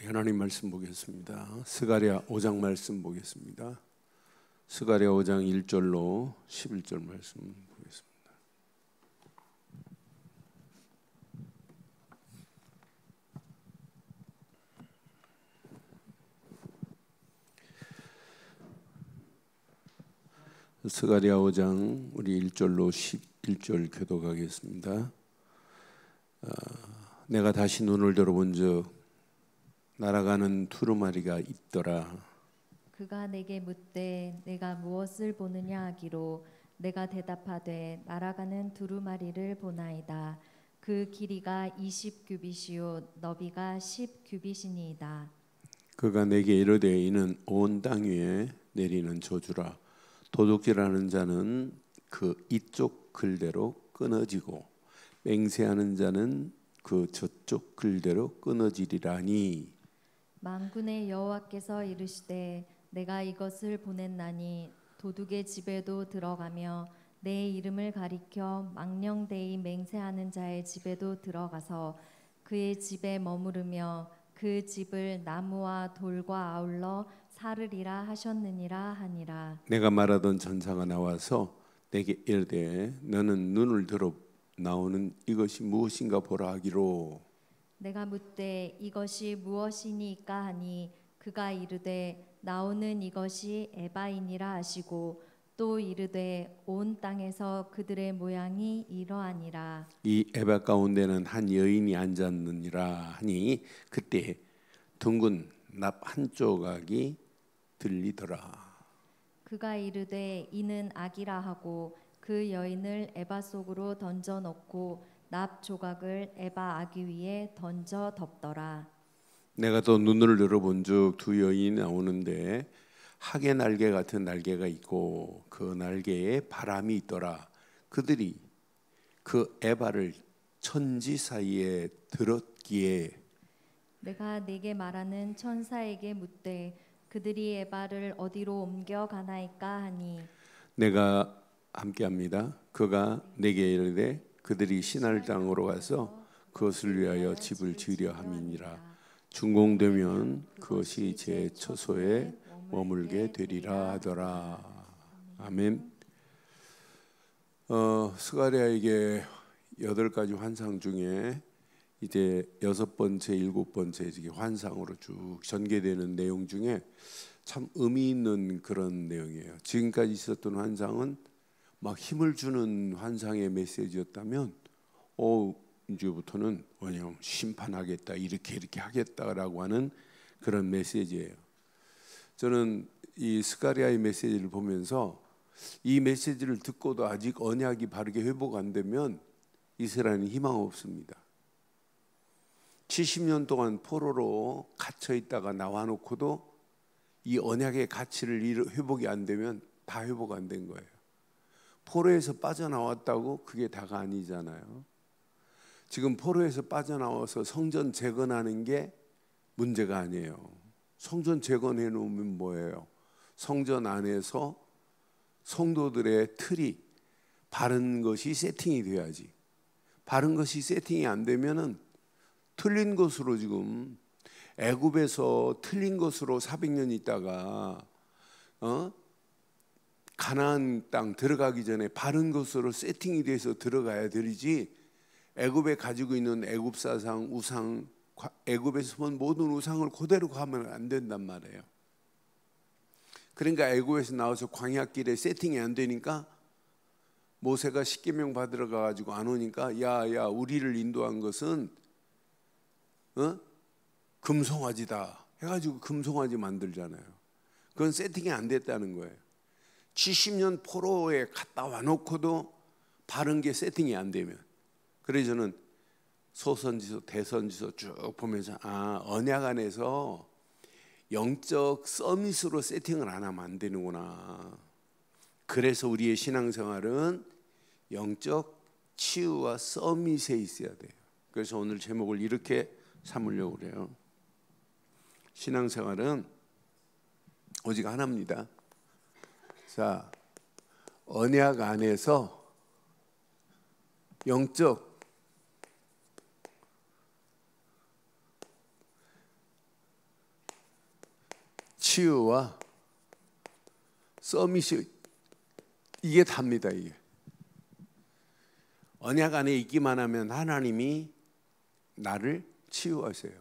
하나님 말씀 보겠습니다. 스가랴 5장 말씀 보겠습니다. 스가랴 5장 1절로 11절 말씀 보겠습니다. 스가랴 5장 우리 1절로 11절 교독하겠습니다. 내가 다시 눈을 들어본즉 날아가는 두루마리가 있더라. 그가 내게 묻되 내가 무엇을 보느냐 하기로 내가 대답하되 날아가는 두루마리를 보나이다. 그 길이가 20규빗이요 너비가 10규빗이니이다. 그가 내게 이르되 이는 온 땅 위에 내리는 저주라. 도둑질하는 자는 그 이쪽 글대로 끊어지고 맹세하는 자는 그 저쪽 글대로 끊어지리라니. 만군의 여호와께서 이르시되 내가 이것을 보냈나니 도둑의 집에도 들어가며 내 이름을 가리켜 망령되이 맹세하는 자의 집에도 들어가서 그의 집에 머무르며 그 집을 나무와 돌과 아울러 사르리라 하셨느니라 하니라. 내가 말하던 전사가 나와서 내게 이르되 너는 눈을 들어 나오는 이것이 무엇인가 보라 하기로. 내가 묻되 이것이 무엇이니까 하니 그가 이르되 나오는 이것이 에바이니라 하시고 또 이르되 온 땅에서 그들의 모양이 이러하니라. 이 에바 가운데는 한 여인이 앉았느니라 하니 그때 둥근 납 한 조각이 들리더라. 그가 이르되 이는 악이라 하고 그 여인을 에바 속으로 던져 넣고 납 조각을 에바 아기 위에 던져 덮더라. 내가 또 눈을 열어본즉 두 여인이 나오는데 하계 날개 같은 날개가 있고 그 날개에 바람이 있더라. 그들이 그 에바를 천지 사이에 들었기에 내가 네게 말하는 천사에게 묻되 그들이 에바를 어디로 옮겨 가나이까 하니 내가 함께합니다. 그가 내게 이르되 그들이 신할 땅으로 가서 그것을 위하여 집을 지으려 함이니라. 준공되면 그것이 제 처소에 머물게 되리라 하더라. 아멘. 스가랴에게 8가지 환상 중에 이제 6번째, 7번째 환상으로 쭉 전개되는 내용 중에 참 의미 있는 그런 내용이에요. 지금까지 있었던 환상은 막 힘을 주는 환상의 메시지였다면 이제부터는 뭐냐면 심판하겠다, 이렇게 하겠다라고 하는 그런 메시지예요. 저는 이 스가랴의 메시지를 보면서 이 메시지를 듣고도 아직 언약이 바르게 회복 안 되면 이스라엘은 희망 없습니다. 70년 동안 포로로 갇혀 있다가 나와 놓고도 이 언약의 가치를 회복이 안 되면 다 회복 안 된 거예요. 포로에서 빠져나왔다고 그게 다가 아니잖아요. 지금 포로에서 빠져나와서 성전 재건하는 게 문제가 아니에요. 성전 재건해 놓으면 뭐예요? 성전 안에서 성도들의 틀이 바른 것이 세팅이 돼야지. 바른 것이 세팅이 안 되면은 틀린 것으로 지금 애굽에서 틀린 것으로 400년 있다가 가나안 땅 들어가기 전에 바른 것으로 세팅이 돼서 들어가야 되지. 애굽에 가지고 있는 애굽 사상, 우상, 애굽에서 본 모든 우상을 그대로 가면 안 된단 말이에요. 그러니까 애굽에서 나와서 광야길에 세팅이 안 되니까 모세가 십계명 받으러 가가지고 안 오니까 야 우리를 인도한 것은 금송아지다 해가지고 금송아지 만들잖아요. 그건 세팅이 안 됐다는 거예요. 70년 포로에 갔다 와놓고도 바른 게 세팅이 안 되면, 그래서 저는 소선지서 대선지서 쭉 보면서 언약 안에서 영적 서밋으로 세팅을 안 하면 안 되는구나. 그래서 우리의 신앙생활은 영적 치유와 서밋에 있어야 돼요. 그래서 오늘 제목을 이렇게 삼으려고 그래요. 신앙생활은 오직 하나입니다. 자, 언약 안에서 영적 치유와 서밋이 이게 답니다. 이게 언약 안에 있기만 하면 하나님이 나를 치유하세요.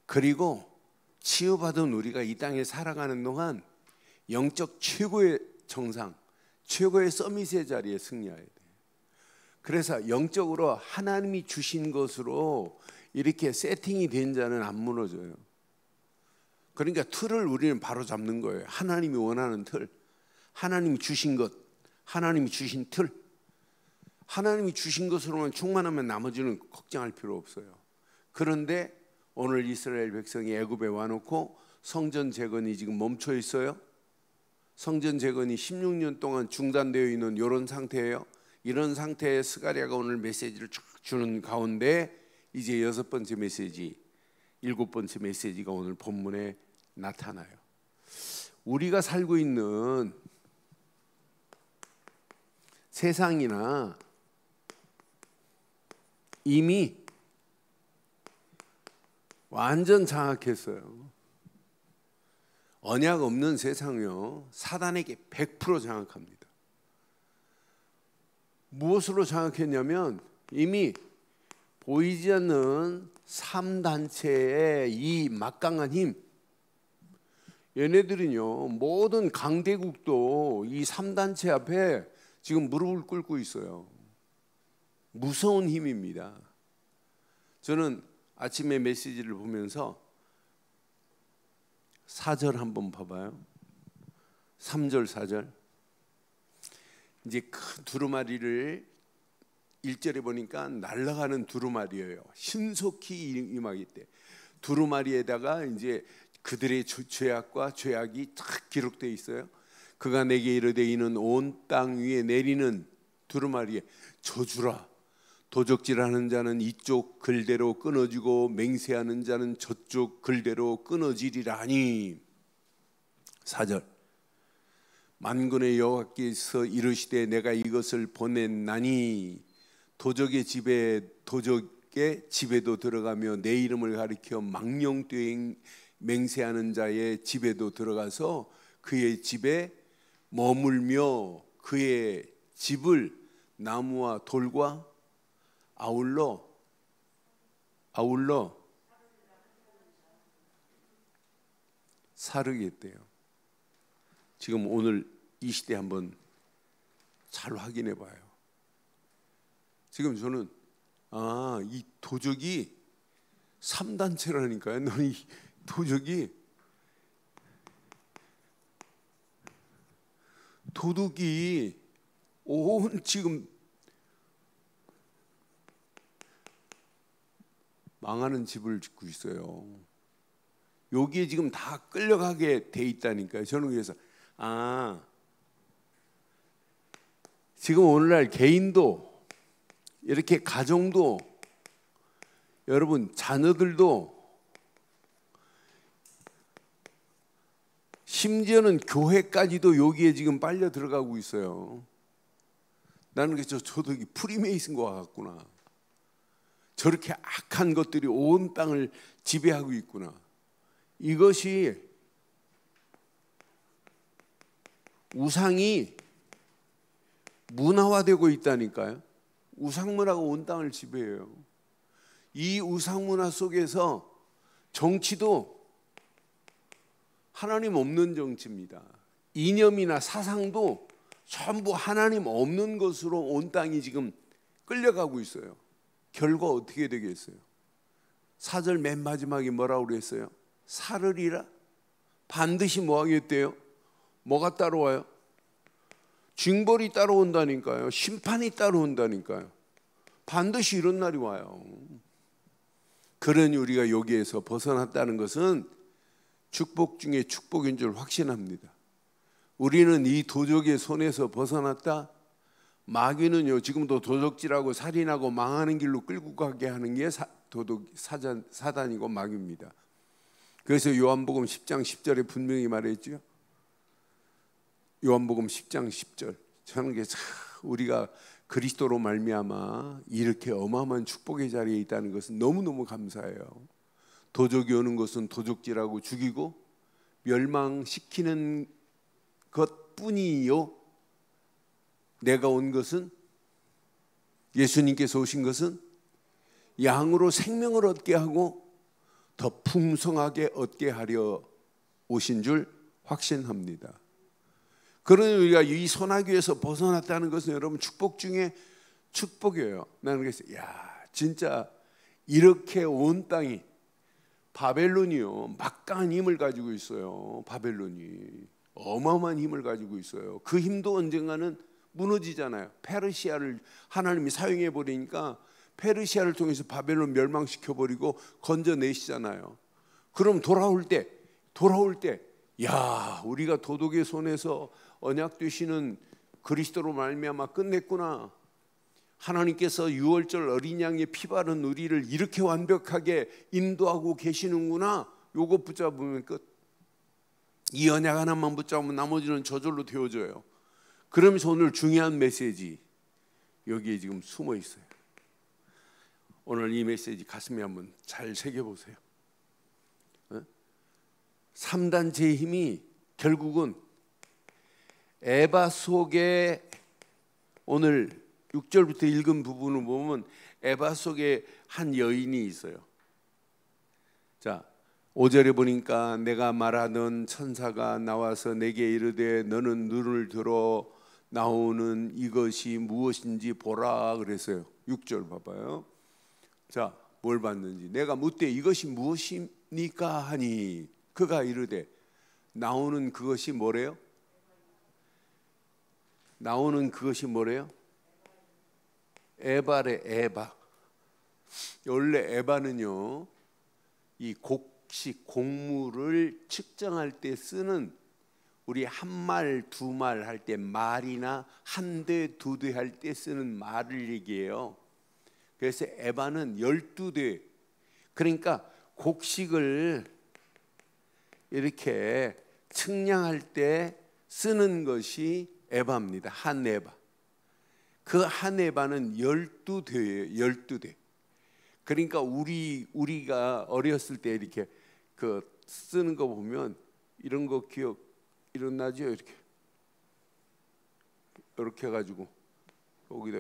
그리고 치유받은 우리가 이 땅에 살아가는 동안 영적 최고의 정상, 최고의 서밋의 자리에 승리해야 돼요. 그래서 영적으로 하나님이 주신 것으로 이렇게 세팅이 된 자는 안 무너져요. 그러니까 틀을 우리는 바로 잡는 거예요. 하나님이 원하는 틀, 하나님이 주신 것, 하나님이 주신 틀, 하나님이 주신 것으로만 충만하면 나머지는 걱정할 필요 없어요. 그런데 오늘 이스라엘 백성이 애굽에 와놓고 성전 재건이 지금 멈춰 있어요. 성전 재건이 16년 동안 중단되어 있는 이런 상태예요. 이런 상태에 스가랴가 오늘 메시지를 쭉 주는 가운데 이제 6번째 메시지, 7번째 메시지가 오늘 본문에 나타나요. 우리가 살고 있는 세상이나 이미 완전 장악했어요. 언약 없는 세상이요, 사단에게 100% 장악합니다. 무엇으로 장악했냐면 이미 보이지 않는 3단체의 이 막강한 힘, 얘네들은요 모든 강대국도 이 3단체 앞에 지금 무릎을 꿇고 있어요. 무서운 힘입니다. 저는 아침에 메시지를 보면서 4절 한번 봐봐요. 3절 4절 이제 큰 두루마리를 1절에 보니까 날아가는 두루마리예요. 신속히 임하기 때 두루마리에다가 이제 그들의 죄악과 죄악이 딱 기록되어 있어요. 그가 내게 이르되 이는 온 땅 위에 내리는 두루마리에 저주라. 도적질하는 자는 이쪽 글대로 끊어지고 맹세하는 자는 저쪽 글대로 끊어지리라니. 4절 만군의 여호와께서 이르시되 내가 이것을 보냈나니 도적의 집에도 들어가며 내 이름을 가리켜 망령되이 맹세하는 자의 집에도 들어가서 그의 집에 머물며 그의 집을 나무와 돌과 아울러 사르겠대요. 지금 오늘 이 시대 한번 잘 확인해 봐요. 지금 저는 이 도적이 3단체라니까요. 너는 이 도둑이 온 지금 망하는 집을 짓고 있어요. 여기에 지금 다 끌려가게 돼 있다니까요. 저는 그래서 지금 오늘날 개인도 이렇게 가정도 여러분 자녀들도 심지어는 교회까지도 여기에 지금 빨려 들어가고 있어요. 나는 그래서 저도 프리메이슨 것 같구나. 저렇게 악한 것들이 온 땅을 지배하고 있구나. 이것이 우상이 문화화되고 있다니까요. 우상문화가 온 땅을 지배해요. 이 우상문화 속에서 정치도 하나님 없는 정치입니다. 이념이나 사상도 전부 하나님 없는 것으로 온 땅이 지금 끌려가고 있어요. 결과 어떻게 되겠어요? 4절 맨 마지막에 뭐라고 그랬어요? 사르리라? 반드시 뭐 하겠대요? 뭐가 따라와요? 징벌이 따라온다니까요. 심판이 따라온다니까요. 반드시 이런 날이 와요. 그러니 우리가 여기에서 벗어났다는 것은 축복 중에 축복인 줄 확신합니다. 우리는 이 도적의 손에서 벗어났다. 마귀는요 지금도 도적질하고 살인하고 망하는 길로 끌고 가게 하는 게 사단이고 마귀입니다. 그래서 요한복음 10장 10절에 분명히 말했죠. 요한복음 10장 10절. 저는 우리가 그리스도로 말미암아 이렇게 어마어마한 축복의 자리에 있다는 것은 너무너무 감사해요. 도적이 오는 것은 도적질하고 죽이고 멸망시키는 것뿐이요. 내가 온 것은, 예수님께서 오신 것은 양으로 생명을 얻게 하고 더 풍성하게 얻게 하려 오신 줄 확신합니다. 그러니 우리가 이 소나기에서 벗어났다는 것은 여러분 축복 중에 축복이에요. 나는 그래서 진짜 이렇게 온 땅이, 바벨론이요, 막강한 힘을 가지고 있어요. 바벨론이 어마어마한 힘을 가지고 있어요. 그 힘도 언젠가는 무너지잖아요. 페르시아를 하나님이 사용해 버리니까 페르시아를 통해서 바벨론 멸망시켜 버리고 건져내시잖아요. 그럼 돌아올 때 우리가 도둑의 손에서 언약 되시는 그리스도로 말미암아 끝냈구나. 하나님께서 유월절 어린 양의 피 바른 우리를 이렇게 완벽하게 인도하고 계시는구나. 요거 붙잡으면 끝. 이 언약 하나만 붙잡으면 나머지는 저절로 되어져요. 그러면서 오늘 중요한 메시지 여기에 지금 숨어 있어요. 오늘 이 메시지 가슴에 한번 잘 새겨보세요. 3단체의 힘이 결국은 에바 속에, 오늘 6절부터 읽은 부분을 보면 에바 속에 한 여인이 있어요. 자, 5절에 보니까 내가 말하던 천사가 나와서 내게 이르되 너는 눈을 들어 나오는 이것이 무엇인지 보라 그랬어요. 6절 봐봐요. 자, 뭘 봤는지. 내가 묻되 이것이 무엇입니까 하니 그가 이르되 나오는 그것이 뭐래요? 나오는 그것이 뭐래요? 에바래. 에바. 원래 에바는요, 이 곡식 곡물을 측정할 때 쓰는, 우리 한 말 두 말 할 때 말이나 한 대 두 대 할 때 쓰는 말을 얘기해요. 그래서 에바는 12대. 그러니까 곡식을 이렇게 측량할 때 쓰는 것이 에바입니다. 한 에바. 그 한 에바는 12대예요. 12대. 그러니까 우리가 어렸을 때 이렇게 그 쓰는 거 보면 이런 거 일어나죠. 이렇게 해가지고 여기다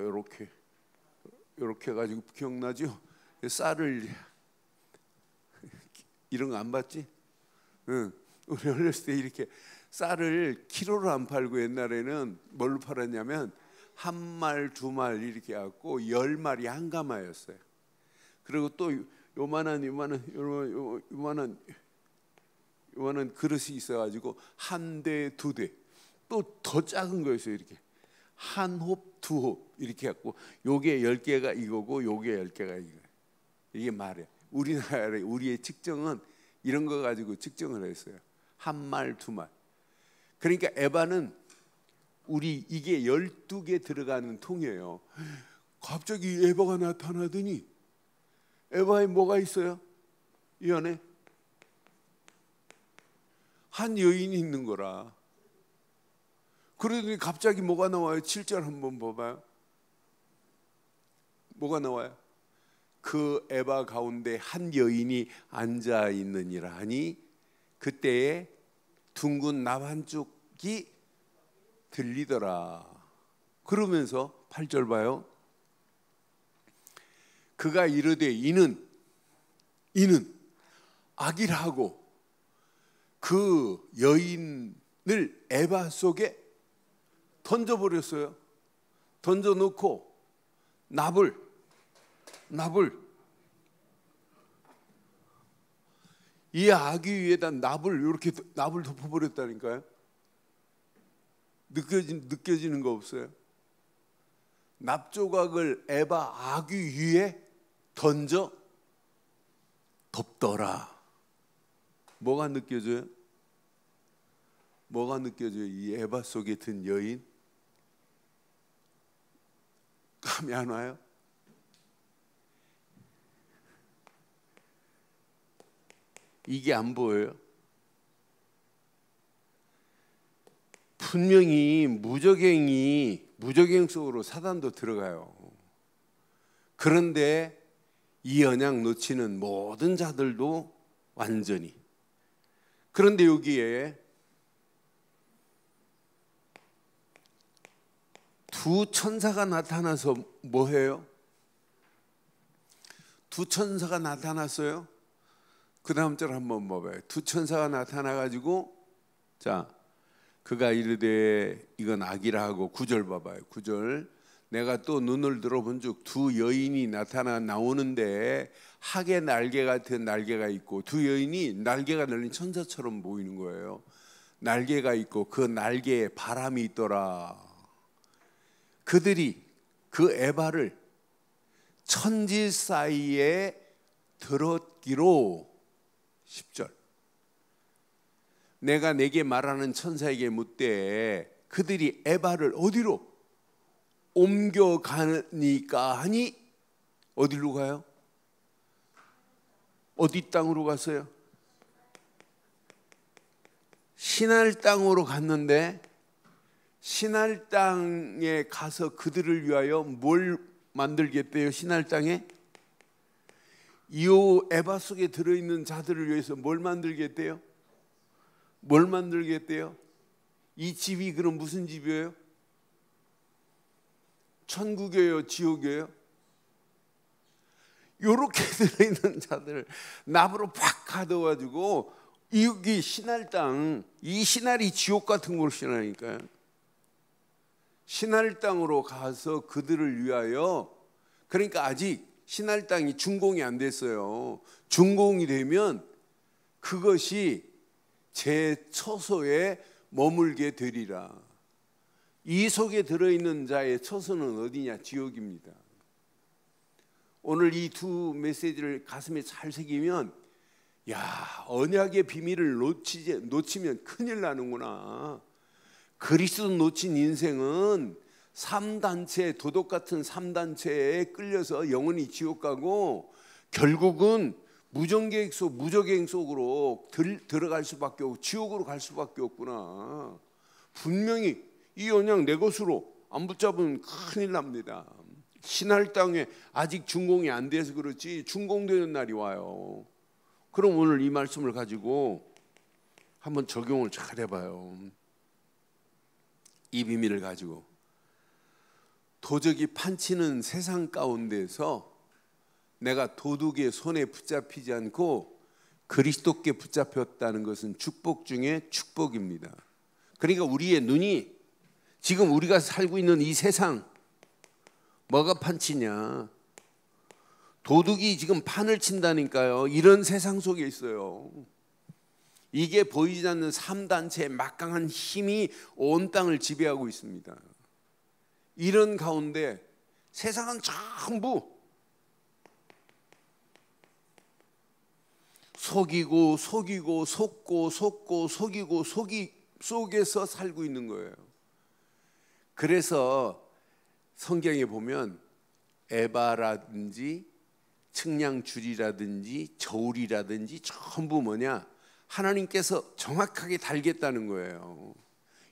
이렇게 해가지고 기억나죠? 쌀을 이런 거 안 봤지? 응. 우리 어렸을 때 이렇게 쌀을 키로로 안 팔고 옛날에는 뭘로 팔았냐면 한 말 두 말 이렇게 갖고 10마리 한 가마였어요. 그리고 또 요만한 그릇이 있어가지고 한 대 두 대, 또 더 작은 거였어요. 이렇게 한 홉 두 홉 이렇게 갖고 요게 10개가 이거고 요게 10개가 이거예요. 이게 말이에요. 우리나라의 우리의 측정은 이런 거 가지고 측정을 했어요. 한 말 두 말. 그러니까 에바는 우리 이게 12개 들어가는 통이에요. 갑자기 에바가 나타나더니 에바에 뭐가 있어요? 이 안에 한 여인이 있는 거라. 그러더니 갑자기 뭐가 나와요? 7절 한번 봐봐요. 뭐가 나와요? 그 에바 가운데 한 여인이 앉아 있느니라 하니 그때에 둥근 납 한 쪽이 들리더라. 그러면서 8절 봐요. 그가 이르되 이는 아기라 하고 그 여인을 에바 속에 던져버렸어요. 던져놓고 납을 이 아기 위에다 납을 덮어버렸다니까요. 느껴지는 거 없어요? 납 조각을 에바 아기 위에 던져 덮더라. 뭐가 느껴져요? 뭐가 느껴져요? 이 에바 속에 든 여인? 감이 안 와요? 이게 안 보여요? 분명히 무적행 속으로 사단도 들어가요. 그런데 이 언약 놓치는 모든 자들도 완전히, 그런데 여기에 두 천사가 나타나서 뭐 해요? 두 천사가 나타났어요. 그 다음 절 한번 봐봐요. 두 천사가 나타나가지고 자, 그가 이르되 이건 악이라 하고 9절 봐봐요. 9절 내가 또 눈을 들어본즉 두 여인이 나오는데 학의 날개 같은 날개가 있고 두 여인이 날개가 날린 천사처럼 보이는 거예요. 날개가 있고 그 날개에 바람이 있더라. 그들이 그 에바를 천지 사이에 들었기로 10절 내가 내게 말하는 천사에게 묻되 그들이 에바를 어디로 옮겨가니까 하니 어디로 가요? 어디 땅으로 갔어요? 시날 땅으로 갔는데 시날 땅에 가서 그들을 위하여 뭘 만들겠대요? 시날 땅에 이 에바 속에 들어있는 자들을 위해서 뭘 만들겠대요? 뭘 만들겠대요? 이 집이 그럼 무슨 집이에요? 천국이에요? 지옥이에요? 요렇게 들어있는 자들 나무로 팍 가둬가지고 여기 시날 땅, 이 시날이 지옥 같은 곳 시날이니까요. 시날 땅으로 가서 그들을 위하여, 그러니까 아직 시날 땅이 준공이 안 됐어요. 준공이 되면 그것이 제 처소에 머물게 되리라. 이 속에 들어있는 자의 처소는 어디냐? 지옥입니다. 오늘 이 두 메시지를 가슴에 잘 새기면 야, 언약의 비밀을 놓치면 큰일 나는구나. 그리스도 놓친 인생은 3단체, 도덕 같은 3단체에 끌려서 영원히 지옥 가고 결국은 무정계획 속, 무저갱 속으로 들어갈 수밖에 없고 지옥으로 갈 수밖에 없구나. 분명히 이 언약 내 것으로 안 붙잡으면 큰일 납니다. 신할 땅에 아직 준공이 안 돼서 그렇지 준공되는 날이 와요. 그럼 오늘 이 말씀을 가지고 한번 적용을 잘 해봐요. 이 비밀을 가지고 도적이 판치는 세상 가운데서 내가 도둑의 손에 붙잡히지 않고 그리스도께 붙잡혔다는 것은 축복 중에 축복입니다. 그러니까 우리의 눈이 지금 우리가 살고 있는 이 세상 뭐가 판치냐? 도둑이 지금 판을 친다니까요. 이런 세상 속에 있어요. 이게 보이지 않는 3단체의 막강한 힘이 온 땅을 지배하고 있습니다. 이런 가운데 세상은 전부 속이고 속고 속이고 속에서 살고 있는 거예요. 그래서 성경에 보면 에바라든지 측량줄이라든지 저울이라든지 전부 뭐냐? 하나님께서 정확하게 달겠다는 거예요.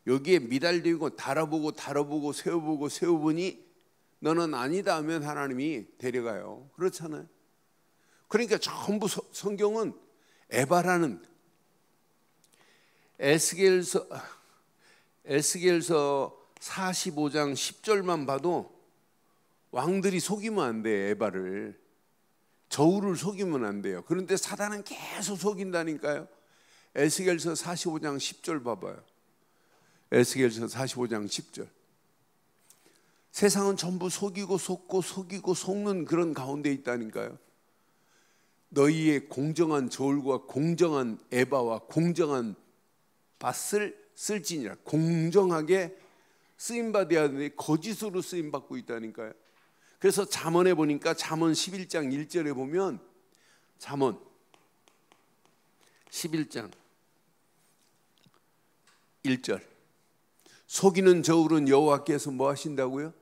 여기에 미달되고 달아보고 세워보니 너는 아니다 하면 하나님이 데려가요. 그렇잖아요. 그러니까 전부 성경은 에바라는 에스겔서 45장 10절만 봐도 왕들이 속이면 안 돼. 에바를 저울을 속이면 안 돼요. 그런데 사단은 계속 속인다니까요. 에스겔서 45장 10절 봐봐요. 에스겔서 45장 10절. 세상은 전부 속이고 속는 그런 가운데 있다니까요. 너희의 공정한 저울과 공정한 에바와 공정한 밭을 쓸지니라. 공정하게 쓰임받아야 하는데 거짓으로 쓰임받고 있다니까요. 그래서 잠언에 보니까 잠언 11장 1절에 보면 잠언 11장 1절 속이는 저울은 여호와께서 뭐 하신다고요?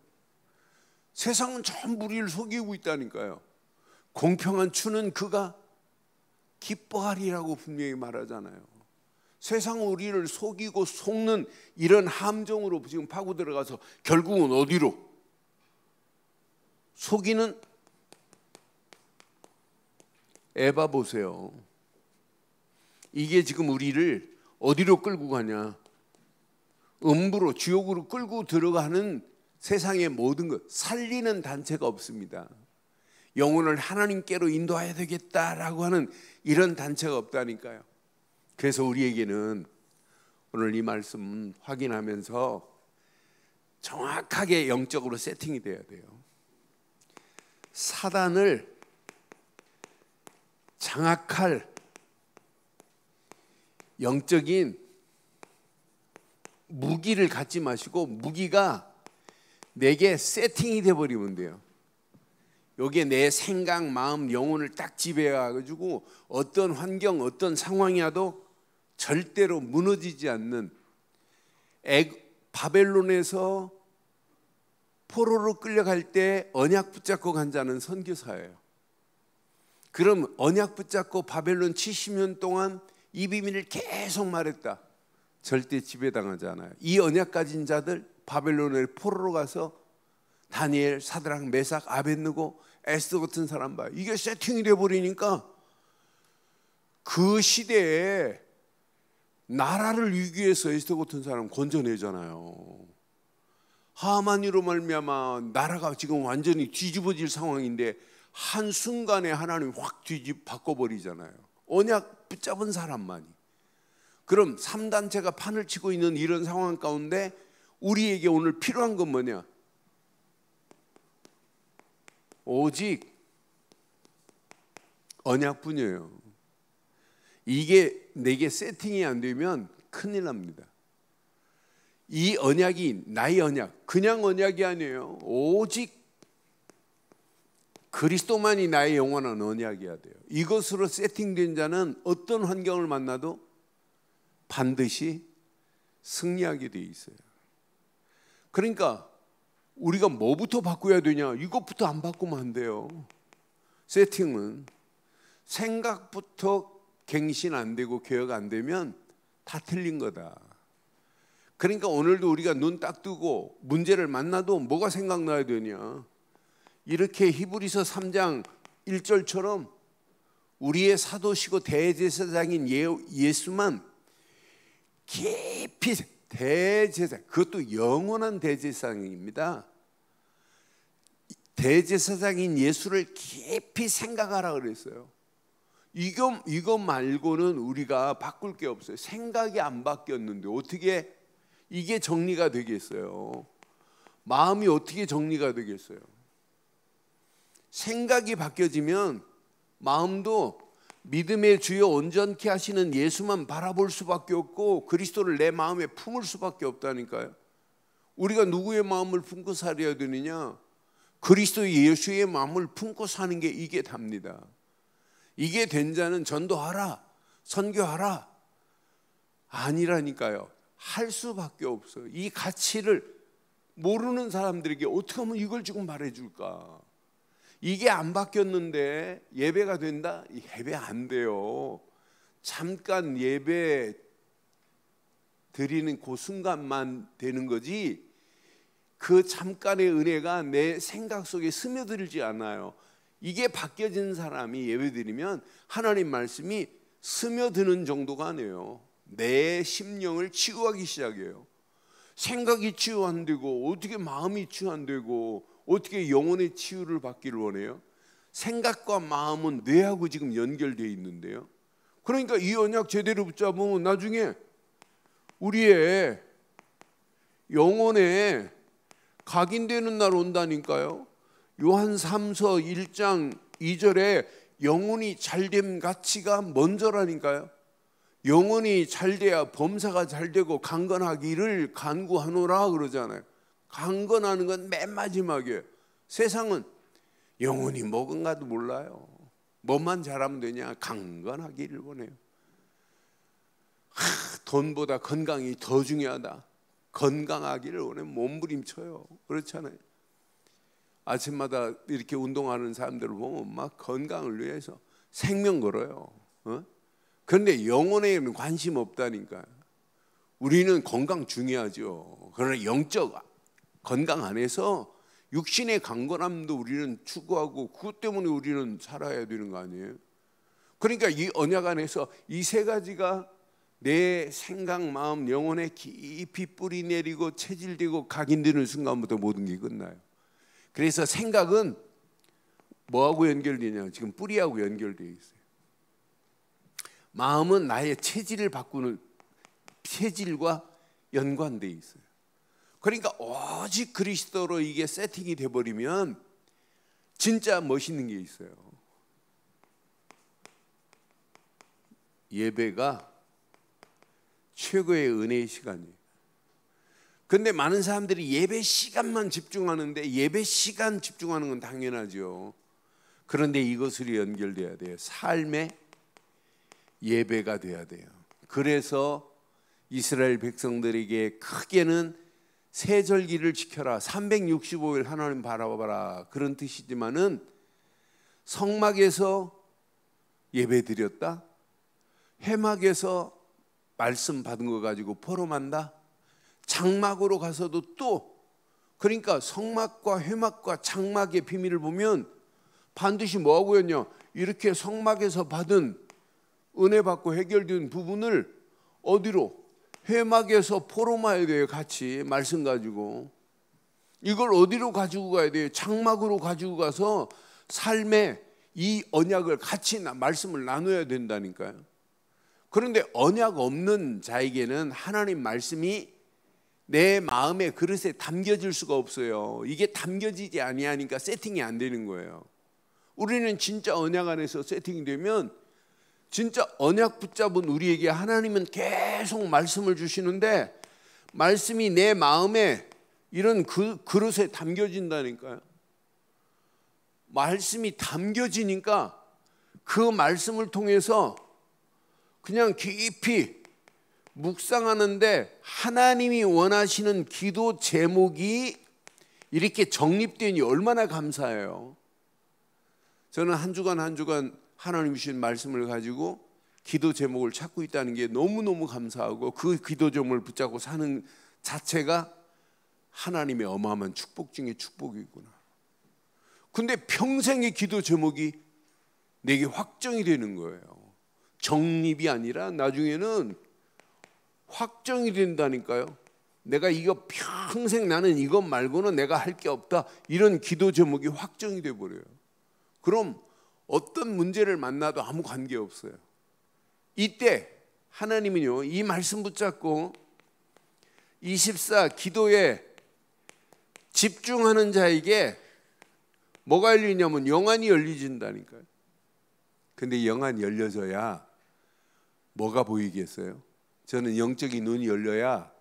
세상은 전부 우리를 속이고 있다니까요. 공평한 추는 그가 기뻐하리라고 분명히 말하잖아요. 세상은 우리를 속이고 속는 이런 함정으로 지금 파고 들어가서 결국은 어디로? 속이는 에바 보세요. 이게 지금 우리를 어디로 끌고 가냐? 음부로, 지옥으로 끌고 들어가는 세상의 모든 것, 살리는 단체가 없습니다. 영혼을 하나님께로 인도해야 되겠다라고 하는 이런 단체가 없다니까요. 그래서 우리에게는 오늘 이 말씀 확인하면서 정확하게 영적으로 세팅이 돼야 돼요. 사단을 장악할 영적인 무기를 갖지 마시고 무기가 내게 세팅이 돼버리면 돼요. 여기에 내 생각, 마음, 영혼을 딱 지배해가지고 어떤 환경, 어떤 상황이 와도 절대로 무너지지 않는, 바벨론에서 포로로 끌려갈 때 언약 붙잡고 간 자는 선교사예요. 그럼 언약 붙잡고 바벨론 70년 동안 이 비밀을 계속 말했다. 절대 지배당하지 않아요. 이 언약 가진 자들 바벨론에 포로로 가서 다니엘, 사드락, 메삭, 아벳느고, 에스더 같은 사람 봐요. 이게 세팅이 돼버리니까 그 시대에 나라를 위기에서 에스더 같은 사람 건져내잖아요. 하만이로 말미암아 나라가 지금 완전히 뒤집어질 상황인데 한순간에 하나님이 확 바꿔버리잖아요. 언약 붙잡은 사람만이. 그럼 3단체가 판을 치고 있는 이런 상황 가운데 우리에게 오늘 필요한 건 뭐냐? 오직 언약뿐이에요. 이게 내게 세팅이 안 되면 큰일 납니다. 이 언약이 나의 언약, 그냥 언약이 아니에요. 오직 그리스도만이 나의 영원한 언약이어야 돼요. 이것으로 세팅된 자는 어떤 환경을 만나도 반드시 승리하게 돼 있어요. 그러니까 우리가 뭐부터 바꿔야 되냐? 이것부터 안 바꾸면 안 돼요. 세팅은 생각부터 갱신 안 되고 개혁 안 되면 다 틀린 거다. 그러니까 오늘도 우리가 눈 딱 뜨고 문제를 만나도 뭐가 생각나야 되냐? 이렇게 히브리서 3장 1절처럼 우리의 사도시고 대제사장인 예수만 깊이 대제사장, 그것도 영원한 대제사장입니다. 대제사장인 예수를 깊이 생각하라 그랬어요. 이거 말고는 우리가 바꿀 게 없어요. 생각이 안 바뀌었는데 어떻게 이게 정리가 되겠어요? 마음이 어떻게 정리가 되겠어요? 생각이 바뀌어지면 마음도 믿음의 주여 온전케 하시는 예수만 바라볼 수밖에 없고 그리스도를 내 마음에 품을 수밖에 없다니까요. 우리가 누구의 마음을 품고 살아야 되느냐? 그리스도 예수의 마음을 품고 사는 게 이게 답니다. 이게 된 자는 전도하라, 선교하라 아니라니까요. 할 수밖에 없어요. 이 가치를 모르는 사람들에게 어떻게 하면 이걸 지금 말해줄까? 이게 안 바뀌었는데 예배가 된다? 예배 안 돼요. 잠깐 예배 드리는 그 순간만 되는 거지 그 잠깐의 은혜가 내 생각 속에 스며들지 않아요. 이게 바뀌어진 사람이 예배 드리면 하나님 말씀이 스며드는 정도가 아니에요. 내 심령을 치유하기 시작해요. 생각이 치유 안 되고 어떻게 마음이 치유 안 되고 어떻게 영혼의 치유를 받기를 원해요? 생각과 마음은 뇌하고 지금 연결되어 있는데요. 그러니까 이 언약 제대로 붙잡으면 나중에 우리의 영혼에 각인되는 날 온다니까요. 요한 3서 1장 2절에 영혼이 잘됨 가치가 먼저라니까요. 영혼이 잘돼야 범사가 잘되고 강건하기를 간구하노라 그러잖아요. 강건하는 건 맨 마지막이에요. 세상은 영혼이 뭐건가도 몰라요. 뭐만 잘하면 되냐? 강건하기를 원해요. 돈보다 건강이 더 중요하다. 건강하기를 원해 몸부림쳐요. 그렇잖아요. 아침마다 이렇게 운동하는 사람들을 보면 막 건강을 위해서 생명 걸어요. 그런데 영혼에는 관심 없다니까. 우리는 건강 중요하죠. 그러나 영적 건강 안에서 육신의 강건함도 우리는 추구하고 그것 때문에 우리는 살아야 되는 거 아니에요? 그러니까 이 언약 안에서 이 세 가지가 내 생각, 마음, 영혼에 깊이 뿌리 내리고 체질되고 각인되는 순간부터 모든 게 끝나요. 그래서 생각은 뭐하고 연결되냐? 지금 뿌리하고 연결되어 있어요. 마음은 나의 체질을 바꾸는 체질과 연관되어 있어요. 그러니까 오직 그리스도로 이게 세팅이 돼버리면 진짜 멋있는 게 있어요. 예배가 최고의 은혜의 시간이에요. 근데 많은 사람들이 예배 시간만 집중하는데, 예배 시간 집중하는 건 당연하죠. 그런데 이것으로 연결돼야 돼요. 삶의 예배가 돼야 돼요. 그래서 이스라엘 백성들에게 크게는 세절기를 지켜라, 365일 하나님 바라봐라, 그런 뜻이지만은 성막에서 예배 드렸다, 회막에서 말씀 받은 거 가지고 포럼한다, 장막으로 가서도 또, 그러니까 성막과 회막과 장막의 비밀을 보면 반드시 뭐하고 했냐, 이렇게 성막에서 받은 은혜 받고 해결된 부분을 어디로, 회막에서 포럼해야 돼요. 같이 말씀 가지고 이걸 어디로 가지고 가야 돼요? 장막으로 가지고 가서 삶의 이 언약을 같이 말씀을 나눠야 된다니까요. 그런데 언약 없는 자에게는 하나님 말씀이 내 마음의 그릇에 담겨질 수가 없어요. 이게 담겨지지 아니하니까 세팅이 안 되는 거예요. 우리는 진짜 언약 안에서 세팅이 되면, 진짜 언약 붙잡은 우리에게 하나님은 계속 말씀을 주시는데, 말씀이 내 마음에 이런 그릇에 담겨진다니까요. 말씀이 담겨지니까 그 말씀을 통해서 그냥 깊이 묵상하는데 하나님이 원하시는 기도 제목이 이렇게 정립되니 얼마나 감사해요. 저는 한 주간 한 주간 하나님 주신 말씀을 가지고 기도 제목을 찾고 있다는 게 너무너무 감사하고, 그 기도 제목을 붙잡고 사는 자체가 하나님의 어마어마한 축복 중에 축복이구나. 근데 평생의 기도 제목이 내게 확정이 되는 거예요. 정립이 아니라 나중에는 확정이 된다니까요. 내가 이거 평생, 나는 이것 말고는 내가 할 게 없다, 이런 기도 제목이 확정이 돼버려요. 그럼 어떤 문제를 만나도 아무 관계없어요. 이때 하나님은요, 이 말씀 붙잡고 24 기도에 집중하는 자에게 뭐가 열리냐면 영안이 열리진다니까요. 근데 영안이 열려져야 뭐가 보이겠어요? 저는 영적인 눈이 열려야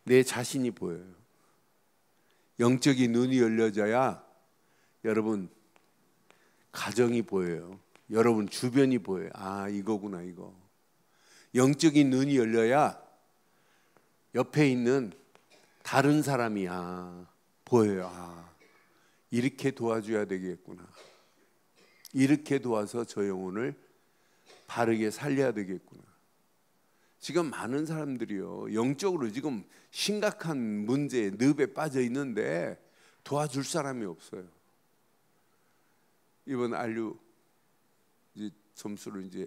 내 자신이 보여요. 영적인 눈이 열려져야 여러분 가정이 보여요. 여러분 주변이 보여요. 아, 이거구나, 이거. 영적인 눈이 열려야 옆에 있는 다른 사람이 보여요. 아, 이렇게 도와줘야 되겠구나. 이렇게 도와서 저 영혼을 바르게 살려야 되겠구나. 지금 많은 사람들이요, 영적으로 지금 심각한 문제에 늪에 빠져 있는데 도와줄 사람이 없어요. 이번 안류 이제 점수를 이제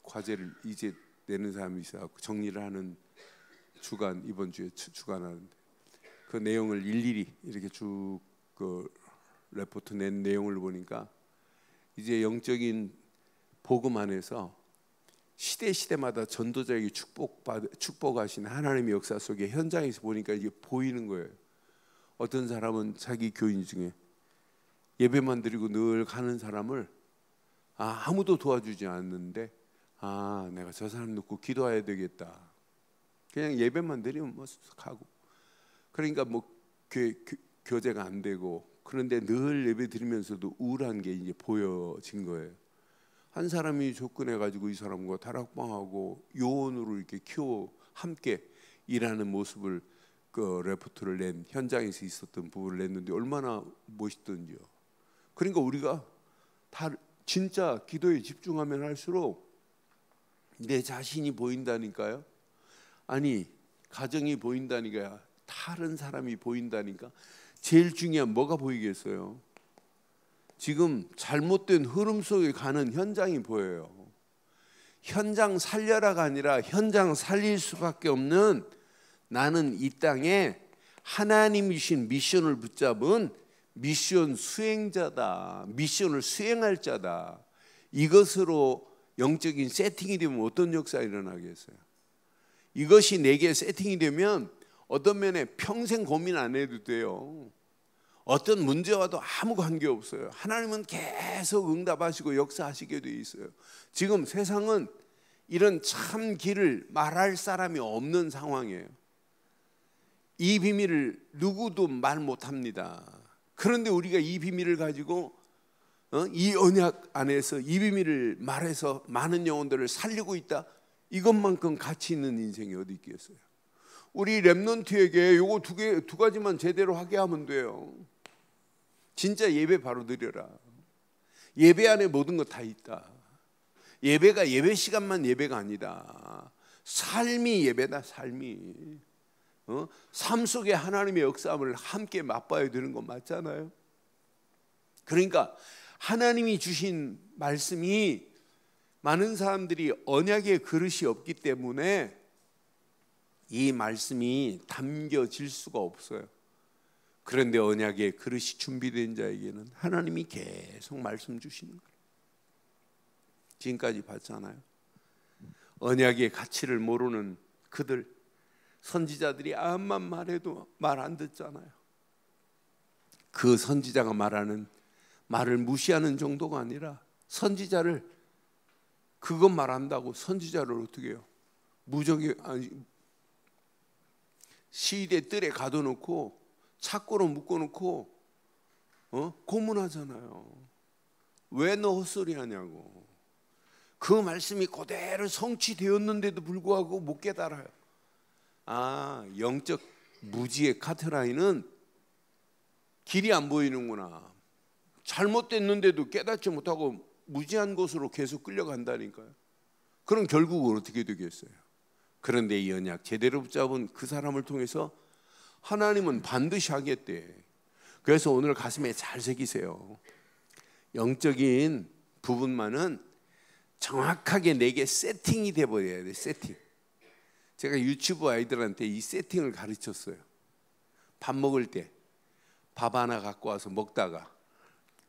과제를 이제 내는 사람이 있어갖고 정리를 하는 주간, 이번 주에 주간하는데 그 내용을 일일이 이렇게 쭉 그 레포트 낸 내용을 보니까 이제 영적인 복음 안에서 시대마다 전도자에게 축복하신 하나님의 역사 속에 현장에서 보니까 이게 보이는 거예요. 어떤 사람은 자기 교인 중에 예배만 드리고 늘 가는 사람을 아무도 도와주지 않는데, 내가 저 사람 놓고 기도해야 되겠다. 그냥 예배만 드리면 뭐 가고, 그러니까 뭐 교제가 안 되고, 그런데 늘 예배 드리면서도 우울한 게 이제 보여진 거예요. 한 사람이 접근해 가지고 이 사람과 다락방하고 요원으로 이렇게 함께 일하는 모습을 그 레포트를 낸, 현장에서 있었던 부분을 냈는데 얼마나 멋있던지요. 그러니까 우리가 다 진짜 기도에 집중하면 할수록 내 자신이 보인다니까요. 아니, 가정이 보인다니까요. 다른 사람이 보인다니까. 제일 중요한 뭐가 보이겠어요? 지금 잘못된 흐름 속에 가는 현장이 보여요. 현장 살려라가 아니라 현장 살릴 수밖에 없는, 나는 이 땅에 하나님이 주신 미션을 붙잡은 미션 수행자다. 미션을 수행할 자다. 이것으로 영적인 세팅이 되면 어떤 역사가 일어나겠어요? 이것이 내게 세팅이 되면 어떤 면에 평생 고민 안 해도 돼요. 어떤 문제와도 아무 관계없어요. 하나님은 계속 응답하시고 역사하시게 돼 있어요. 지금 세상은 이런 참 길을 말할 사람이 없는 상황이에요. 이 비밀을 누구도 말 못합니다. 그런데 우리가 이 비밀을 가지고 이 언약 안에서 이 비밀을 말해서 많은 영혼들을 살리고 있다. 이것만큼 가치 있는 인생이 어디 있겠어요? 우리 렘넌트에게 요거 두 가지만 제대로 하게 하면 돼요. 진짜 예배 바로 드려라. 예배 안에 모든 것 다 있다. 예배가 예배 시간만 예배가 아니다. 삶이 예배다. 삶이 삶 속에 하나님의 역사함을 함께 맛봐야 되는 거 맞잖아요. 그러니까 하나님이 주신 말씀이 많은 사람들이 언약의 그릇이 없기 때문에 이 말씀이 담겨질 수가 없어요. 그런데 언약의 그릇이 준비된 자에게는 하나님이 계속 말씀 주시는 거예요. 지금까지 봤잖아요. 언약의 가치를 모르는 그들, 선지자들이 암만 말해도 말 안 듣잖아요. 그 선지자가 말하는 말을 무시하는 정도가 아니라 선지자를 그것 말한다고 선지자를 어떻게 해요? 무적이 아니 시대 뜰에 가둬놓고 착고로 묶어놓고 고문하잖아요. 왜 너 헛소리 하냐고. 그 말씀이 그대로 성취되었는데도 불구하고 못 깨달아요. 영적 무지의 카트라인은 길이 안 보이는구나. 잘못됐는데도 깨닫지 못하고 무지한 곳으로 계속 끌려간다니까요. 그럼 결국은 어떻게 되겠어요? 그런데 이 언약 제대로 붙잡은 그 사람을 통해서 하나님은 반드시 하겠대. 그래서 오늘 가슴에 잘 새기세요. 영적인 부분만은 정확하게 내게 세팅이 돼버려야 돼. 세팅. 제가 유치부 아이들한테 이 세팅을 가르쳤어요. 밥 먹을 때 밥 하나 갖고 와서 먹다가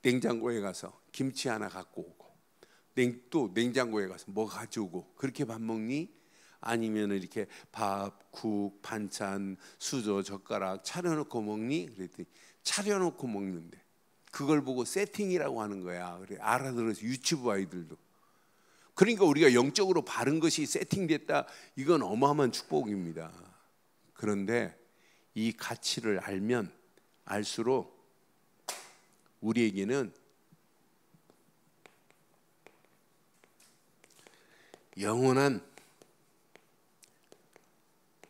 냉장고에 가서 김치 하나 갖고 오고 또 냉장고에 가서 뭐 가져오고 그렇게 밥 먹니? 아니면 이렇게 밥, 국, 반찬, 수저, 젓가락 차려놓고 먹니? 그랬더니 차려놓고 먹는데 그걸 보고 세팅이라고 하는 거야. 그래 알아들어서 유치부 아이들도. 그러니까 우리가 영적으로 바른 것이 세팅됐다. 이건 어마어마한 축복입니다. 그런데 이 가치를 알면 알수록 우리에게는 영원한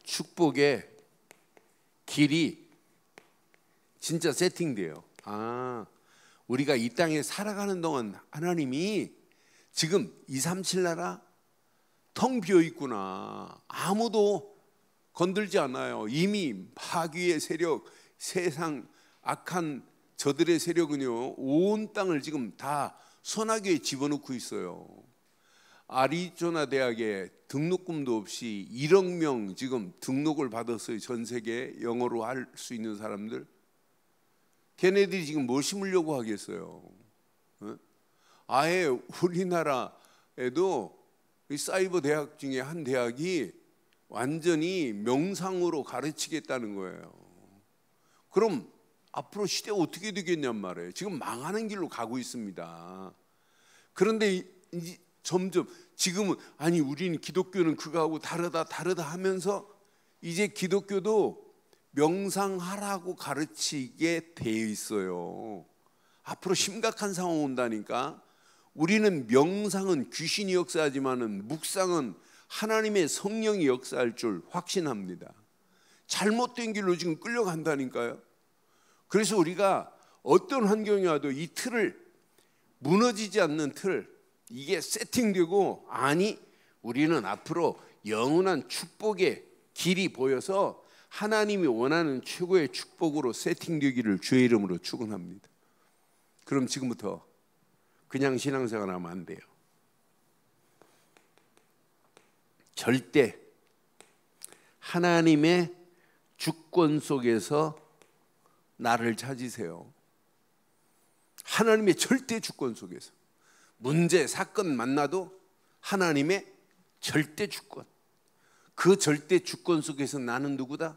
축복의 길이 진짜 세팅돼요. 우리가 이 땅에 살아가는 동안 하나님이 지금 237 나라 텅 비어 있구나. 아무도 건들지 않아요. 이미 마귀의 세력, 세상 악한 저들의 세력은요 온 땅을 지금 다 소나기에 집어넣고 있어요. 아리조나 대학에 등록금도 없이 1억 명 지금 등록을 받았어요. 전 세계 영어로 할 수 있는 사람들. 걔네들이 지금 뭘 심으려고 하겠어요? 아예 우리나라에도 사이버 대학 중에 한 대학이 완전히 명상으로 가르치겠다는 거예요. 그럼 앞으로 시대가 어떻게 되겠냔 말이에요. 지금 망하는 길로 가고 있습니다. 그런데 점점 지금은 아니 우리는 기독교는 그거하고 다르다 하면서 이제 기독교도 명상하라고 가르치게 되어 있어요. 앞으로 심각한 상황 온다니까. 우리는 명상은 귀신이 역사하지만은 묵상은 하나님의 성령이 역사할 줄 확신합니다. 잘못된 길로 지금 끌려간다니까요. 그래서 우리가 어떤 환경이 와도 이 틀을 무너지지 않는 틀, 이게 세팅되고 아니 우리는 앞으로 영원한 축복의 길이 보여서 하나님이 원하는 최고의 축복으로 세팅되기를 주의 이름으로 축원합니다. 그럼 지금부터 그냥 신앙생활 하면 안 돼요. 절대 하나님의 주권 속에서 나를 찾으세요. 하나님의 절대 주권 속에서 문제, 사건 만나도 하나님의 절대 주권, 그 절대 주권 속에서 나는 누구다?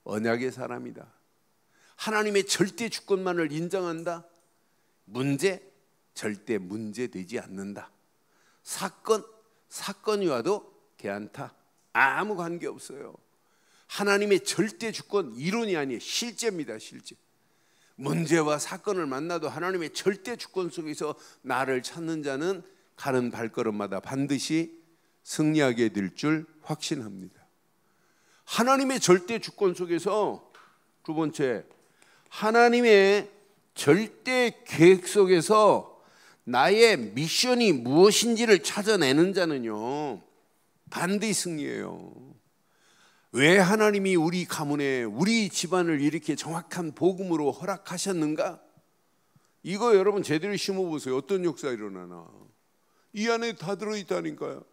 언약의 사람이다. 하나님의 절대 주권만을 인정한다. 문제, 절대 문제되지 않는다. 사건이 와도 괜찮다. 아무 관계없어요. 하나님의 절대 주권, 이론이 아니에요. 실제입니다. 실제. 문제와 사건을 만나도 하나님의 절대 주권 속에서 나를 찾는 자는 가는 발걸음마다 반드시 승리하게 될 줄 확신합니다. 하나님의 절대 주권 속에서, 두 번째, 하나님의 절대 계획 속에서 나의 미션이 무엇인지를 찾아내는 자는요, 반드시 승리해요. 왜 하나님이 우리 가문에, 우리 집안을 이렇게 정확한 복음으로 허락하셨는가? 이거 여러분 제대로 심어보세요. 어떤 역사 일어나나. 이 안에 다 들어있다니까요.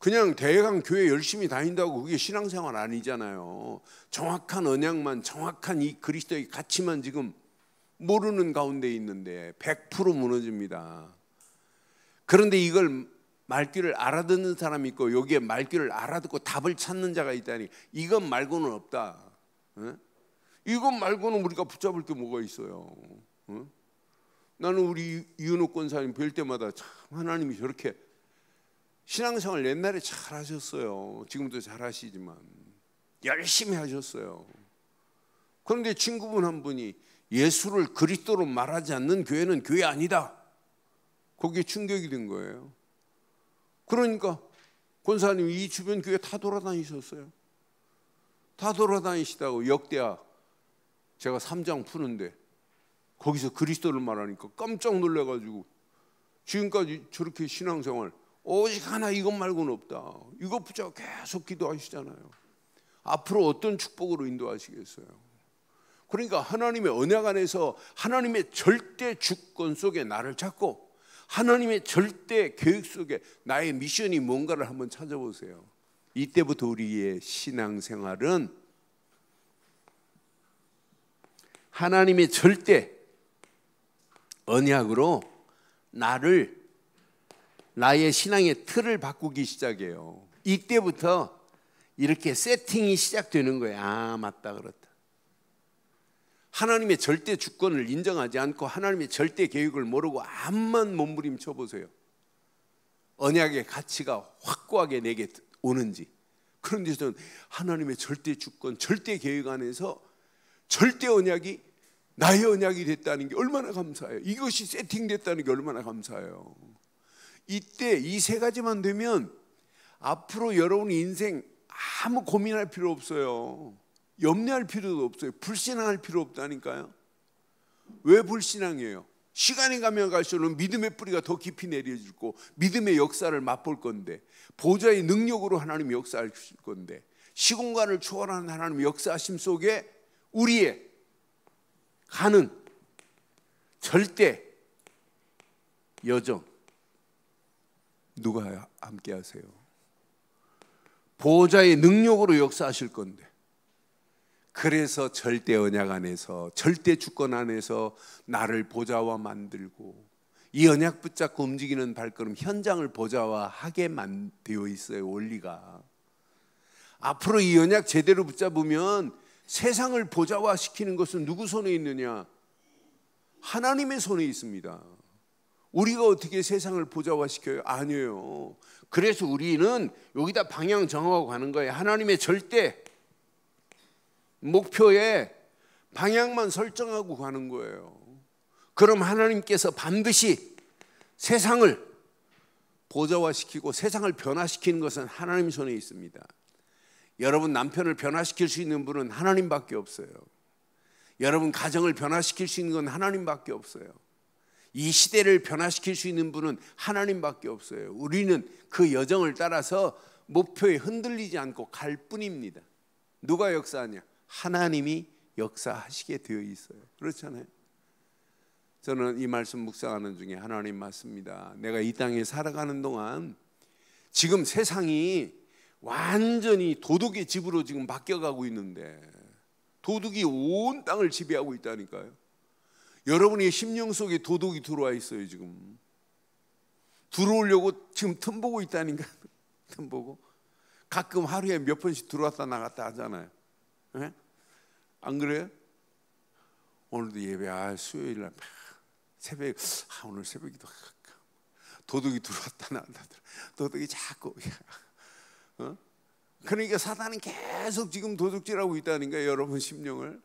그냥 대강 교회 열심히 다닌다고 그게 신앙생활 아니잖아요. 정확한 언약만, 정확한 이 그리스도의 가치만 지금 모르는 가운데 있는데 100% 무너집니다. 그런데 이걸 말귀를 알아듣는 사람이 있고 여기에 말귀를 알아듣고 답을 찾는 자가 있다니, 이것 말고는 없다. 이것 말고는 우리가 붙잡을 게 뭐가 있어요. 나는 우리 이은호 권사님 뵐 때마다 참 하나님이 저렇게 신앙생활 옛날에 잘 하셨어요. 지금도 잘 하시지만 열심히 하셨어요. 그런데 친구분 한 분이 예수를 그리스도로 말하지 않는 교회는 교회 아니다. 거기에 충격이 된 거예요. 그러니까 권사님이 이 주변 교회 다 돌아다니셨어요. 다 돌아다니시다고 역대하 제가 3장 푸는데 거기서 그리스도를 말하니까 깜짝 놀라가지고 지금까지 저렇게 신앙생활 오직 하나 이것 말고는 없다. 이것 붙잡고 계속 기도하시잖아요. 앞으로 어떤 축복으로 인도하시겠어요? 그러니까 하나님의 언약 안에서 하나님의 절대 주권 속에 나를 찾고 하나님의 절대 계획 속에 나의 미션이 뭔가를 한번 찾아보세요. 이때부터 우리의 신앙생활은 하나님의 절대 언약으로 나의 신앙의 틀을 바꾸기 시작해요. 이때부터 이렇게 세팅이 시작되는 거예요. 아, 맞다, 그렇다. 하나님의 절대 주권을 인정하지 않고 하나님의 절대 계획을 모르고 암만 몸부림쳐 보세요. 언약의 가치가 확고하게 내게 오는지. 그런데 저는 하나님의 절대 주권, 절대 계획 안에서 절대 언약이 나의 언약이 됐다는 게 얼마나 감사해요. 이것이 세팅됐다는 게 얼마나 감사해요. 이때 이 세 가지만 되면 앞으로 여러분의 인생 아무 고민할 필요 없어요. 염려할 필요도 없어요. 불신앙할 필요 없다니까요. 왜 불신앙이에요? 시간이 가면 갈수록 믿음의 뿌리가 더 깊이 내려지고 믿음의 역사를 맛볼 건데, 보좌의 능력으로 하나님이 역사하실 건데, 시공간을 초월하는 하나님의 역사하심 속에 우리의 가는 절대 여정 누가 함께 하세요? 보좌의 능력으로 역사하실 건데, 그래서 절대 언약 안에서, 절대 주권 안에서 나를 보좌와 만들고 이 언약 붙잡고 움직이는 발걸음, 현장을 보좌화하게 되어 있어요. 원리가. 앞으로 이 언약 제대로 붙잡으면 세상을 보좌화시키는 것은 누구 손에 있느냐? 하나님의 손에 있습니다. 우리가 어떻게 세상을 보좌화시켜요? 아니에요. 그래서 우리는 여기다 방향 정하고 가는 거예요. 하나님의 절대 목표에 방향만 설정하고 가는 거예요. 그럼 하나님께서 반드시 세상을 보좌화시키고 세상을 변화시키는 것은 하나님 손에 있습니다. 여러분 남편을 변화시킬 수 있는 분은 하나님밖에 없어요. 여러분 가정을 변화시킬 수 있는 건 하나님밖에 없어요. 이 시대를 변화시킬 수 있는 분은 하나님밖에 없어요. 우리는 그 여정을 따라서 목표에 흔들리지 않고 갈 뿐입니다. 누가 역사하냐? 하나님이 역사하시게 되어 있어요. 그렇잖아요. 저는 이 말씀 묵상하는 중에 하나님 맞습니다. 내가 이 땅에 살아가는 동안 지금 세상이 완전히 도둑의 집으로 지금 바뀌어가고 있는데, 도둑이 온 땅을 지배하고 있다니까요. 여러분의 심령 속에 도둑이 들어와 있어요. 지금 들어오려고 지금 틈 보고 있다니까. 틈 보고 가끔 하루에 몇 번씩 들어왔다 나갔다 하잖아요. 네? 안 그래요? 오늘도 예배, 수요일 날 새벽, 오늘 새벽이도 도둑이 들어왔다 나갔다. 도둑이 자꾸 그러니까 사단은 계속 지금 도둑질하고 있다니까 여러분 심령을.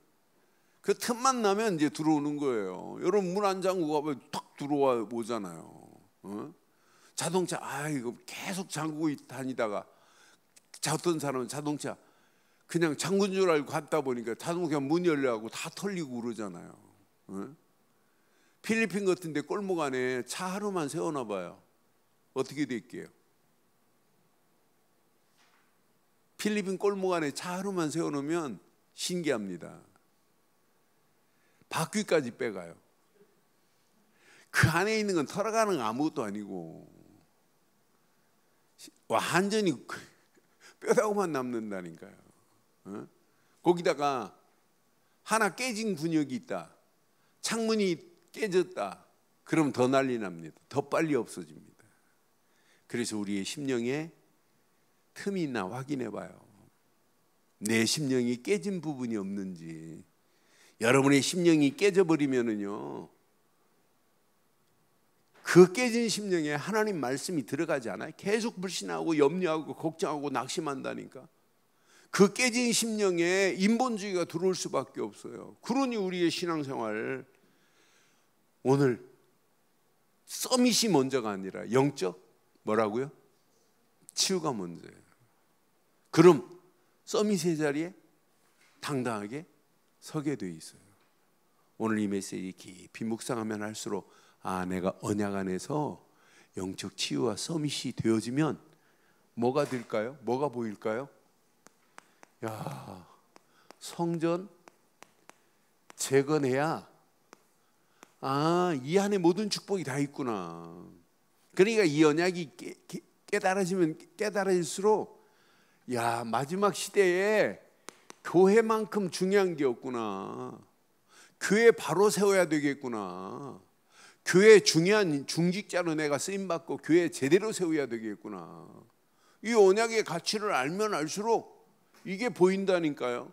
그 틈만 나면 이제 들어오는 거예요. 여러분 문 안 잠그고 가면 탁 들어와 오잖아요. 자동차 이거 계속 잠그고 다니다가 어떤 사람은 자동차 그냥 잠근 줄 알고 갔다 보니까 자동차 문 열려고 다 털리고 그러잖아요. 필리핀 같은 데 골목 안에 차 하루만 세워놔 봐요. 어떻게 될게요? 필리핀 골목 안에 차 하루만 세워놓으면 신기합니다. 바퀴까지 빼가요. 그 안에 있는 건 털어가는 아무것도 아니고 완전히 뼈다구만 남는다니까요. 거기다가 하나 깨진 근육이 있다, 창문이 깨졌다, 그럼 더 난리 납니다. 더 빨리 없어집니다. 그래서 우리의 심령에 틈이 있나 확인해 봐요. 내 심령이 깨진 부분이 없는지. 여러분의 심령이 깨져버리면은요, 그 깨진 심령에 하나님 말씀이 들어가지 않아요. 계속 불신하고 염려하고 걱정하고 낙심한다니까. 그 깨진 심령에 인본주의가 들어올 수밖에 없어요. 그러니 우리의 신앙생활, 오늘 서밋이 먼저가 아니라 영적 뭐라고요? 치유가 먼저예요. 그럼 서밋의 자리에 당당하게 서게 돼 있어요. 오늘 이 메시지 깊이 묵상하면 할수록 내가 언약 안에서 영적 치유와 서밋이 되어지면 뭐가 될까요? 뭐가 보일까요? 성전 재건해야 이 안에 모든 축복이 다 있구나. 그러니까 이 언약이 깨달아질수록 마지막 시대에 교회만큼 중요한 게 없구나. 교회 바로 세워야 되겠구나. 교회 중요한 중직자로 내가 쓰임받고 교회 제대로 세워야 되겠구나. 이 언약의 가치를 알면 알수록 이게 보인다니까요.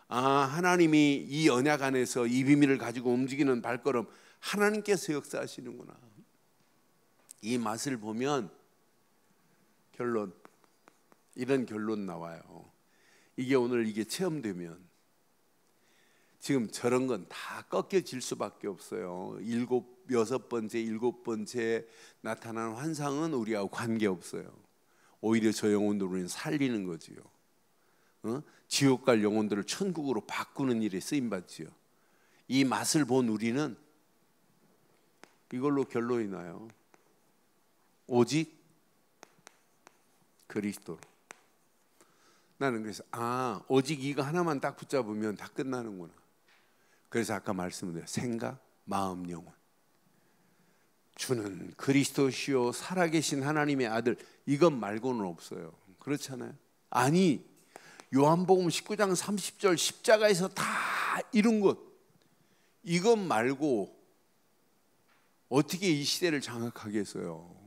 하나님이 이 언약 안에서 이 비밀을 가지고 움직이는 발걸음, 하나님께서 역사하시는구나. 이 맛을 보면 이런 결론 나와요. 이게 오늘 이게 체험되면 지금 저런 건 다 꺾여질 수밖에 없어요. 여섯 번째, 일곱 번째 나타나는 환상은 우리하고 관계없어요. 오히려 저 영혼들을 살리는 거지요. 지옥 갈 영혼들을 천국으로 바꾸는 일에 쓰임받지요. 이 맛을 본 우리는 이걸로 결론이 나요. 오직 그리스도로. 나는 그래서 오직 이거 하나만 딱 붙잡으면 다 끝나는구나. 그래서 아까 말씀드린 생각, 마음, 영혼. 주는 그리스도시요 살아계신 하나님의 아들, 이것 말고는 없어요. 그렇잖아요. 아니, 요한복음 19장 30절 십자가에서 다 이룬 것, 이것 말고 어떻게 이 시대를 장악하겠어요?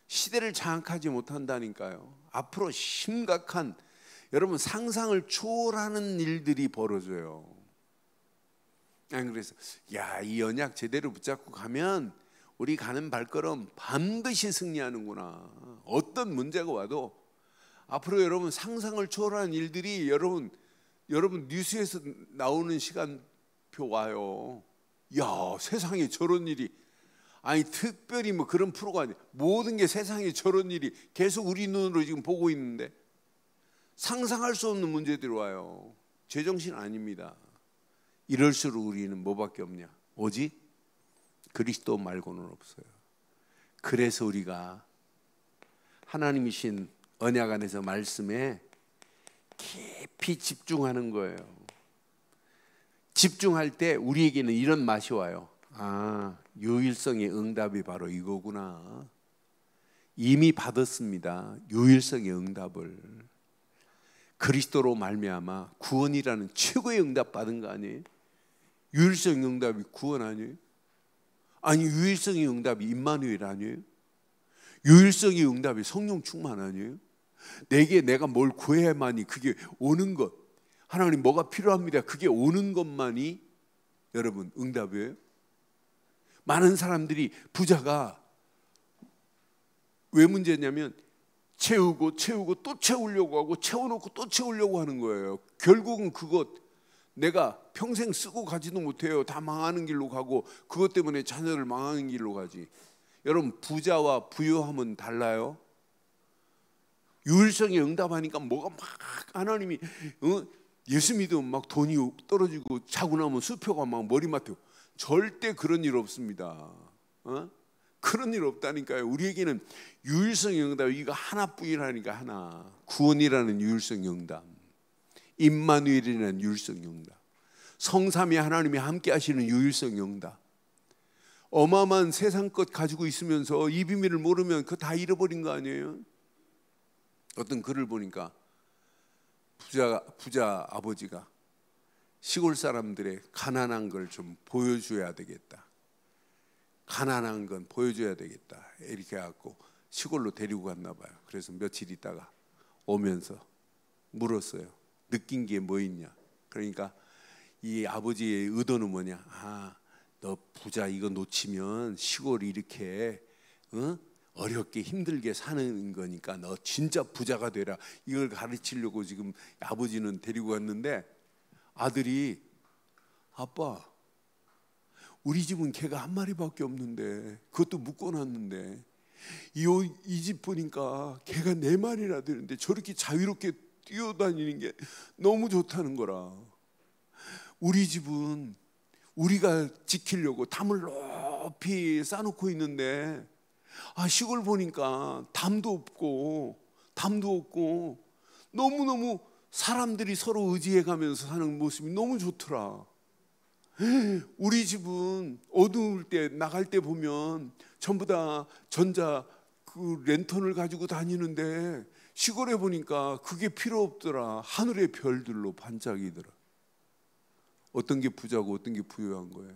시대를 장악하지 못한다니까요. 앞으로 심각한, 여러분 상상을 초월하는 일들이 벌어져요. 그래서 이 언약 제대로 붙잡고 가면 우리 가는 발걸음 반드시 승리하는구나. 어떤 문제가 와도 앞으로 여러분 상상을 초월하는 일들이 여러분 뉴스에서 나오는 시간표 와요. 세상에 저런 일이, 특별히 뭐 그런 프로가 아니라 모든 게 세상에 저런 일이 계속 우리 눈으로 지금 보고 있는데 상상할 수 없는 문제들이 와요. 제정신 아닙니다. 이럴수록 우리는 뭐밖에 없냐? 오직 그리스도 말고는 없어요. 그래서 우리가 하나님이신 언약 안에서 말씀에 깊이 집중하는 거예요. 집중할 때 우리에게는 이런 맛이 와요. 유일성의 응답이 바로 이거구나. 이미 받았습니다. 유일성의 응답을. 그리스도로 말미암아 구원이라는 최고의 응답 받은 거 아니에요? 유일성의 응답이 구원 아니에요? 아니, 유일성의 응답이 임마누엘 아니에요? 유일성의 응답이 성령 충만 아니에요? 내가 뭘 구해야만이 그게 오는 것, 하나님 뭐가 필요합니다, 그게 오는 것만이 여러분 응답이에요? 많은 사람들이 부자가 왜 문제냐면 채우고 또 채우려고 하고 채워놓고 또 채우려고 하는 거예요. 결국은 그것 내가 평생 쓰고 가지도 못해요. 다 망하는 길로 가고 그것 때문에 자녀를 망하는 길로 가지. 여러분, 부자와 부유함은 달라요. 유일성에 응답하니까 뭐가 막 하나님이 예수 믿으면 막 돈이 떨어지고 자고 나면 수표가 막 머리맡에. 절대 그런 일 없습니다. 그런 일 없다니까요. 우리에게는 유일성의 응답, 이거 하나뿐이라니까. 하나, 구원이라는 유일성의 응답, 임마누엘이라는 유일성의 응답, 성삼위 하나님이 함께 하시는 유일성의 응답. 어마어마한 세상 것 가지고 있으면서 이 비밀을 모르면 그거 다 잃어버린 거 아니에요? 어떤 글을 보니까 부자 아버지가 시골 사람들의 가난한 걸 좀 보여줘야 되겠다. 가난한 건 보여줘야 되겠다. 이렇게 해갖고 시골로 데리고 갔나 봐요. 그래서 며칠 있다가 오면서 물었어요. 느낀 게 뭐 있냐? 그러니까 이 아버지의 의도는 뭐냐? 너 부자 이거 놓치면 시골이 이렇게 어렵게 힘들게 사는 거니까 너 진짜 부자가 되라. 이걸 가르치려고 지금 아버지는 데리고 갔는데, 아들이 아빠, 우리 집은 개가 한 마리밖에 없는데 그것도 묶어놨는데 이 집 보니까 개가 4마리나 되는데 저렇게 자유롭게 뛰어다니는 게 너무 좋다는 거라. 우리 집은 우리가 지키려고 담을 높이 쌓아놓고 있는데 시골 보니까 담도 없고 너무너무 사람들이 서로 의지해가면서 사는 모습이 너무 좋더라. 우리 집은 어두울 때 나갈 때 보면 전부 다 전자 그 랜턴을 가지고 다니는데 시골에 보니까 그게 필요 없더라. 하늘의 별들로 반짝이더라. 어떤 게 부자고 어떤 게 부유한 거예요.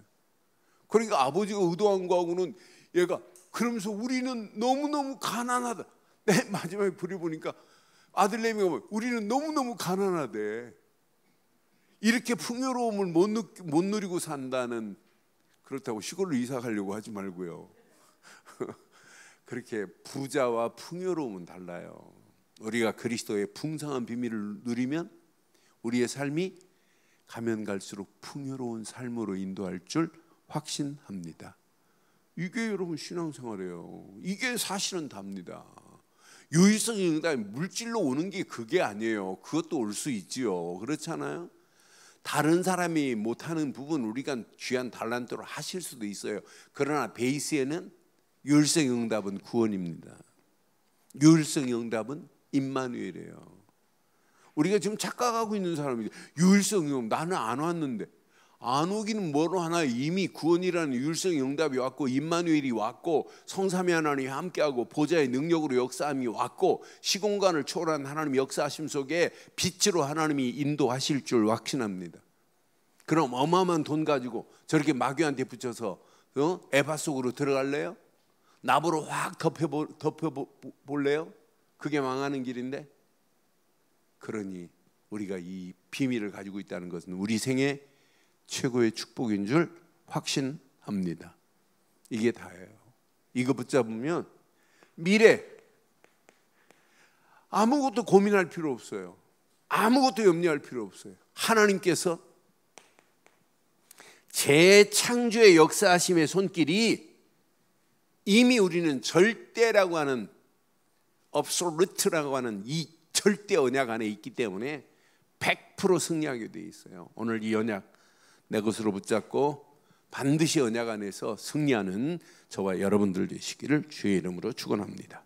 그러니까 아버지가 의도한 거하고는 얘가 그러면서 우리는 너무너무 가난하다. 마지막에 불이 보니까 아들내미가 우리는 너무너무 가난하대. 이렇게 풍요로움을 못 누리고 산다는, 그렇다고 시골로 이사 가려고 하지 말고요. 그렇게 부자와 풍요로움은 달라요. 우리가 그리스도의 풍성한 비밀을 누리면 우리의 삶이 가면 갈수록 풍요로운 삶으로 인도할 줄 확신합니다. 이게 여러분 신앙생활이에요. 이게 사실은 답니다. 유일성의 응답이 물질로 오는 게 그게 아니에요. 그것도 올 수 있지요. 그렇잖아요. 다른 사람이 못하는 부분 우리가 귀한 달란트로 하실 수도 있어요. 그러나 베이스에는 유일성의 응답은 구원입니다. 유일성의 응답은 임마누엘이에요. 우리가 지금 착각하고 있는 사람이 유일성의 응답, 나는 안 왔는데. 안 오기는 뭐로 하나. 이미 구원이라는 유일성의 응답이 왔고 임마누엘이 왔고 성삼위 하나님이 함께하고 보좌의 능력으로 역사함이 왔고 시공간을 초월한 하나님 역사하심 속에 빛으로 하나님이 인도하실 줄 확신합니다. 그럼 어마어마한 돈 가지고 저렇게 마귀한테 붙여서 에바 속으로 들어갈래요? 나무로 확 덮여볼래요? 그게 망하는 길인데. 그러니 우리가 이 비밀을 가지고 있다는 것은 우리 생애 최고의 축복인 줄 확신합니다. 이게 다예요. 이거 붙잡으면 미래 아무것도 고민할 필요 없어요. 아무것도 염려할 필요 없어요. 하나님께서 재창조의 역사하심의 손길이 이미 우리는 절대라고 하는 absolute라고 하는 이 절대 언약 안에 있기 때문에 100% 승리하게 돼 있어요. 오늘 이 언약 내 것으로 붙잡고 반드시 언약 안에서 승리하는 저와 여러분들 되시기를 주의 이름으로 축원합니다.